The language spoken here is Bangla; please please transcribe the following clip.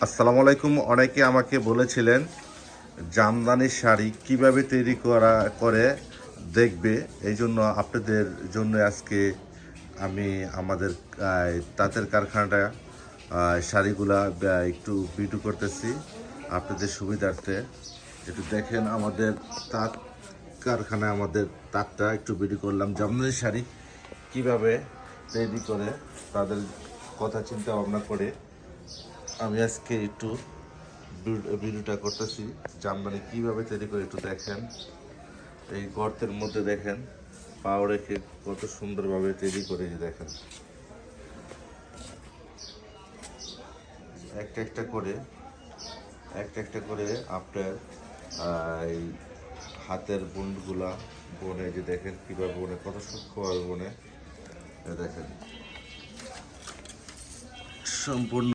আসসালামু আলাইকুম। অনেকে আমাকে বলেছিলেন জামদানি শাড়ি কিভাবে তৈরি করে দেখবে। এই জন্য আপনাদের জন্য আজকে আমি আমাদের তাঁতের কারখানাটা শাড়িগুলা একটু ভিডিও করতেছি আপনাদের সুবিধার্থে। একটু দেখেন আমাদের তাঁত কারখানায় আমাদের তাঁতটা একটু ভিডিও করলাম। জামদানি শাড়ি কিভাবে তৈরি করে তাদের কথা চিন্তা ভাবনা করে আমি আজকে একটু ভিডিওটা করতেছি। জামদানি কিভাবে তৈরি করে একটু দেখেন। এই গর্তের মধ্যে দেখেন পাও রেখে কত সুন্দরভাবে তৈরি করে, এই দেখেন একটা একটা করে একটা একটা করে আপনার এই হাতের বুনগুলা বনে, যে দেখেন কীভাবে বনে, কত সূক্ষ্মভাবে বনে, দেখেন সম্পূর্ণ